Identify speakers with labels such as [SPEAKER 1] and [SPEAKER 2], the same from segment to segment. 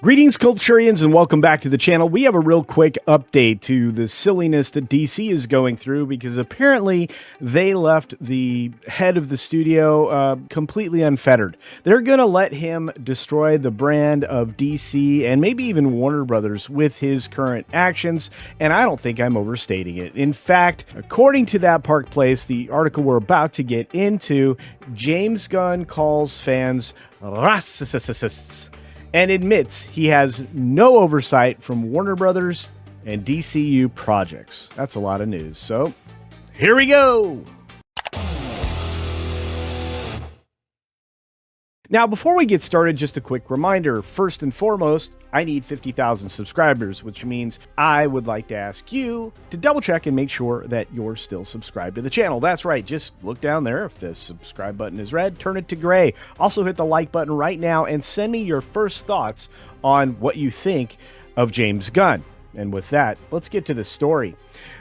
[SPEAKER 1] Greetings, Culturians, and welcome back to the channel. We have a real quick update to the silliness that DC is going through because apparently they left the head of the studio completely unfettered. They're going to let him destroy the brand of DC and maybe even Warner Brothers with his current actions, and I don't think I'm overstating it. In fact, according to that Park Place, the article we're about to get into, James Gunn calls fans racists and admits he has no oversight from Warner Brothers and DCU projects. That's a lot of news. So, here we go. Now, before we get started, just a quick reminder. First and foremost, I need 50,000 subscribers, which means I would like to ask you to double check and make sure that you're still subscribed to the channel. That's right. Just look down there. If the subscribe button is red, turn it to gray. Also hit the like button right now and send me your first thoughts on what you think of James Gunn. And with that, let's get to the story.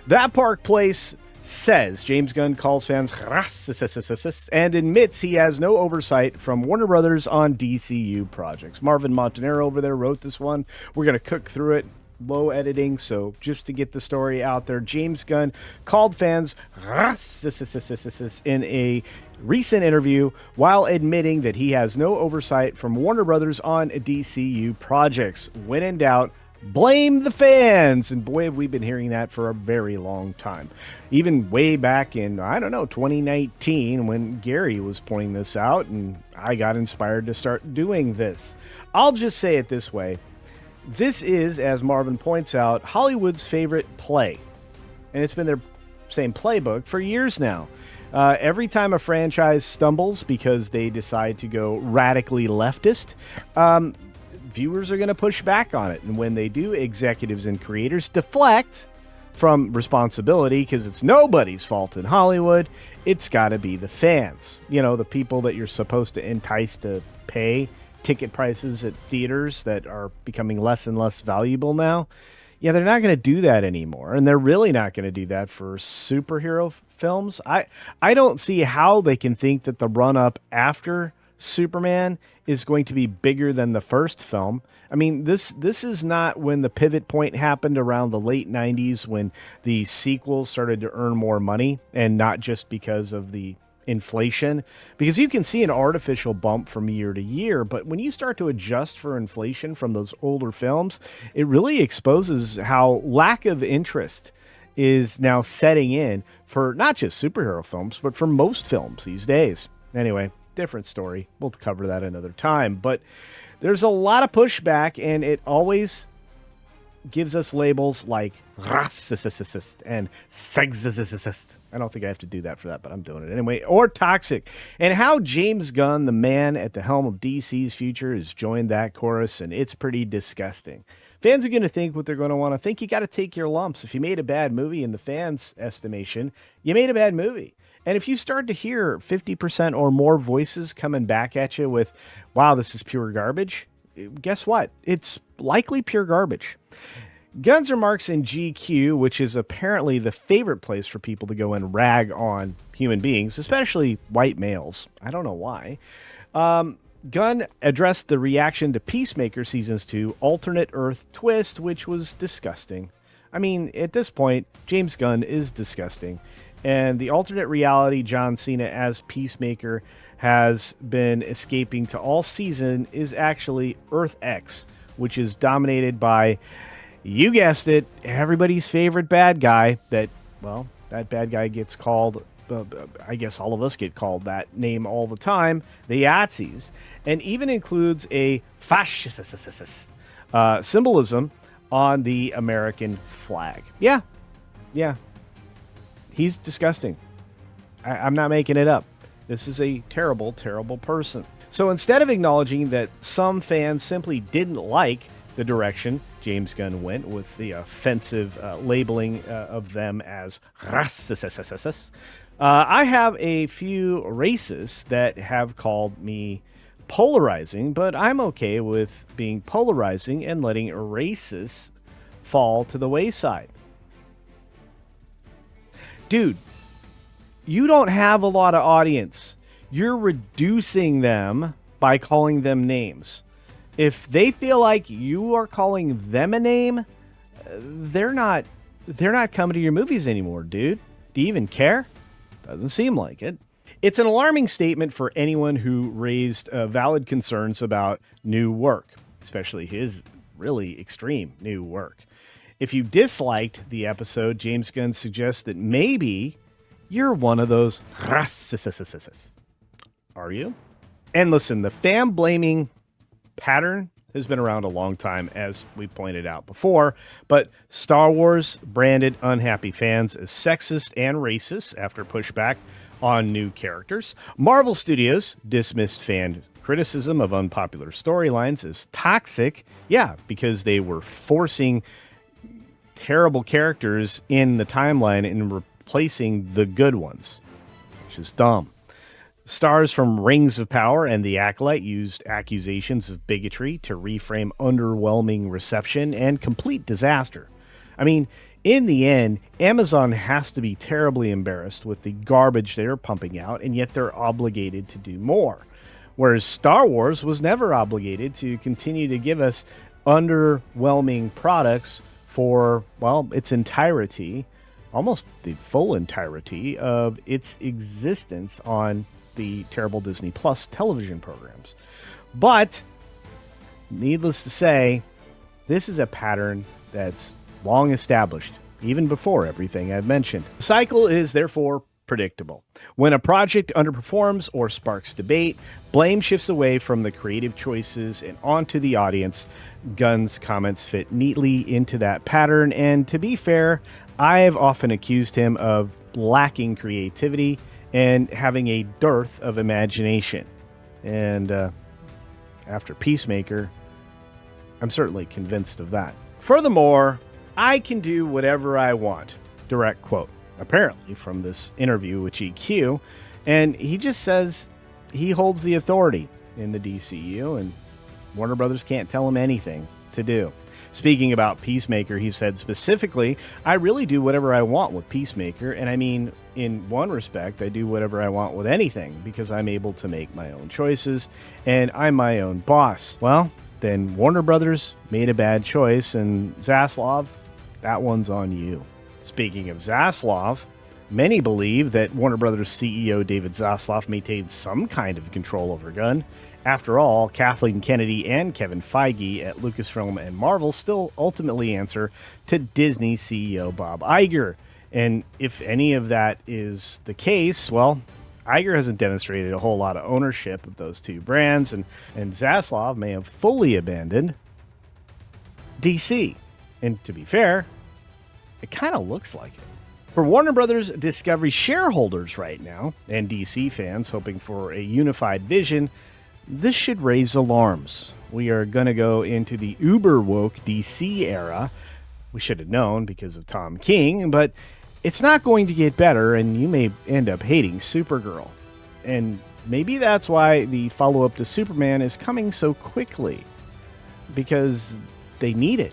[SPEAKER 1] That Park Place says James Gunn calls fans racists and admits he has no oversight from Warner Brothers on DCU projects. Marvin Montanero over there wrote this one. We're going to cook through it, low editing, so just to get the story out there, James Gunn called fans racists in a recent interview while admitting that he has no oversight from Warner Brothers on DCU projects. When in doubt, blame the fans. And boy, have we been hearing that for a very long time. Even way back in, I don't know, 2019 when Gary was pointing this out and I got inspired to start doing this. I'll just say it this way. This is, as Marvin points out, Hollywood's favorite play. And it's been their same playbook for years now. Every time a franchise stumbles because they decide to go radically leftist, viewers are going to push back on it. And when they do, executives and creators deflect from responsibility because it's nobody's fault in Hollywood. It's got to be the fans. You know, the people that you're supposed to entice to pay ticket prices at theaters that are becoming less and less valuable now. Yeah, they're not going to do that anymore. And they're really not going to do that for superhero films. I don't see how they can think that the run-up after Superman is going to be bigger than the first film. I mean, this is not when the pivot point happened around the late 90s when the sequels started to earn more money, and not just because of the inflation, because you can see an artificial bump from year to year, but when you start to adjust for inflation from those older films, it really exposes how lack of interest is now setting in for not just superhero films, but for most films these days. Anyway, different story. We'll cover that another time. But there's a lot of pushback, and it always gives us labels like racist and sexist. I don't think I have to do that for that, but I'm doing it anyway. Or toxic. And how James Gunn, the man at the helm of DC's future, has joined that chorus, and it's pretty disgusting. Fans are going to think what they're going to want to think. You got to take your lumps. If you made a bad movie in the fans' estimation, you made a bad movie. And if you start to hear 50% or more voices coming back at you with, wow, this is pure garbage, guess what? It's likely pure garbage. Gunn's remarks in GQ, which is apparently the favorite place for people to go and rag on human beings, especially white males. I don't know why. Gunn addressed the reaction to Peacemaker Seasons 2 Alternate Earth Twist, which was disgusting. I mean, at this point, James Gunn is disgusting. And the alternate reality John Cena as Peacemaker has been escaping to all season is actually Earth X, which is dominated by, you guessed it, everybody's favorite bad guy that, well, that bad guy gets called, I guess all of us get called that name all the time, the Yazis, and even includes a fascist symbolism on the American flag. Yeah. He's disgusting. I'm not making it up. This is a terrible, terrible person. So instead of acknowledging that some fans simply didn't like the direction James Gunn went with the offensive labeling of them as racists, I have a few racists that have called me polarizing, but I'm okay with being polarizing and letting racists fall to the wayside. Dude, you don't have a lot of audience. You're reducing them by calling them names. If they feel like you are calling them a name, they're not coming to your movies anymore, dude. Do you even care? Doesn't seem like it. It's an alarming statement for anyone who raised valid concerns about new work, especially his really extreme new work. If you disliked the episode, James Gunn suggests that maybe you're one of those. Are you? And listen, the fan blaming pattern has been around a long time, as we pointed out before, but Star Wars branded unhappy fans as sexist and racist after pushback on new characters. Marvel Studios dismissed fan criticism of unpopular storylines as toxic, because they were forcing terrible characters in the timeline and replacing the good ones, which is dumb. Stars from Rings of Power and The Acolyte used accusations of bigotry to reframe underwhelming reception and complete disaster. I mean, in the end, Amazon has to be terribly embarrassed with the garbage they're pumping out, and yet they're obligated to do more. Whereas Star Wars was never obligated to continue to give us underwhelming products for, its entirety, almost the full entirety of its existence on the terrible Disney Plus television programs. But needless to say, this is a pattern that's long established, even before everything I've mentioned. The cycle is therefore predictable. When a project underperforms or sparks debate, blame shifts away from the creative choices and onto the audience. Gunn's comments fit neatly into that pattern, and to be fair, I have often accused him of lacking creativity and having a dearth of imagination. And after Peacemaker, I'm certainly convinced of that. Furthermore, I can do whatever I want. Direct quote, apparently, from this interview with GQ. And he just says he holds the authority in the DCU, and Warner Brothers can't tell him anything to do. Speaking about Peacemaker, he said specifically, I really do whatever I want with Peacemaker. And I mean, in one respect, I do whatever I want with anything because I'm able to make my own choices and I'm my own boss. Well, then Warner Brothers made a bad choice, and Zaslav, that one's on you. Speaking of Zaslav, many believe that Warner Brothers CEO David Zaslav maintained some kind of control over Gunn. After all, Kathleen Kennedy and Kevin Feige at Lucasfilm and Marvel still ultimately answer to Disney CEO Bob Iger. And if any of that is the case, well, Iger hasn't demonstrated a whole lot of ownership of those two brands, and Zaslav may have fully abandoned DC. And to be fair, it kind of looks like it. For Warner Brothers Discovery shareholders right now, and DC fans hoping for a unified vision, this should raise alarms. We are going to go into the uber woke DC era. We should have known because of Tom King, but it's not going to get better, and you may end up hating Supergirl. And maybe that's why the follow-up to Superman is coming so quickly, because they need it.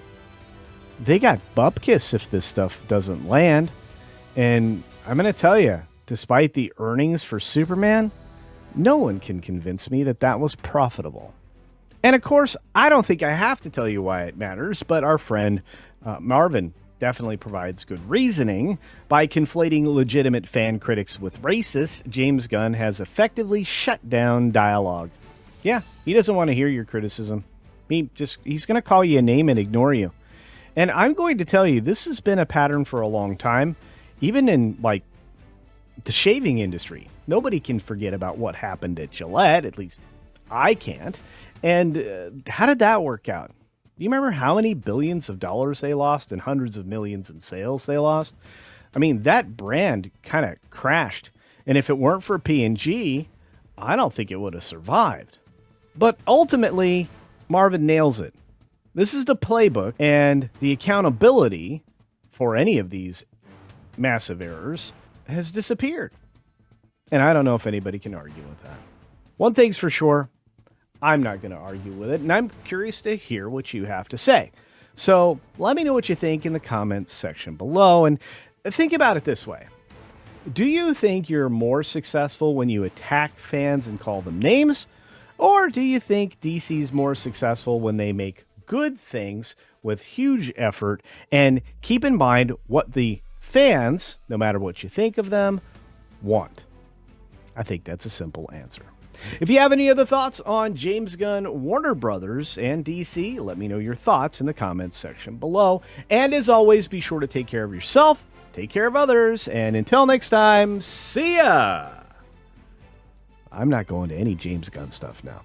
[SPEAKER 1] They got bupkis if this stuff doesn't land. And I'm going to tell you, despite the earnings for Superman, no one can convince me that that was profitable. And of course, I don't think I have to tell you why it matters, but our friend Marvin definitely provides good reasoning. By conflating legitimate fan critics with racists, James Gunn has effectively shut down dialogue. Yeah, he doesn't want to hear your criticism. He's going to call you a name and ignore you. And I'm going to tell you, this has been a pattern for a long time, even in the shaving industry. Nobody can forget about what happened at Gillette. At least I can't. And how did that work out? Do you remember how many billions of dollars they lost and hundreds of millions in sales they lost? I mean, that brand kind of crashed. And if it weren't for P&G, I don't think it would have survived. But ultimately, Marvin nails it. This is the playbook, and the accountability for any of these massive errors has disappeared. And I don't know if anybody can argue with that. One thing's for sure, I'm not going to argue with it, and I'm curious to hear what you have to say. So let me know what you think in the comments section below, and think about it this way. Do you think you're more successful when you attack fans and call them names? Or do you think DC's more successful when they make good things with huge effort and keep in mind what the fans, no matter what you think of them, want? I think that's a simple answer. If you have any other thoughts on James Gunn, Warner Brothers, and DC, let me know your thoughts in the comments section below. And as always, be sure to take care of yourself, take care of others, and until next time, see ya! I'm not going to any James Gunn stuff now.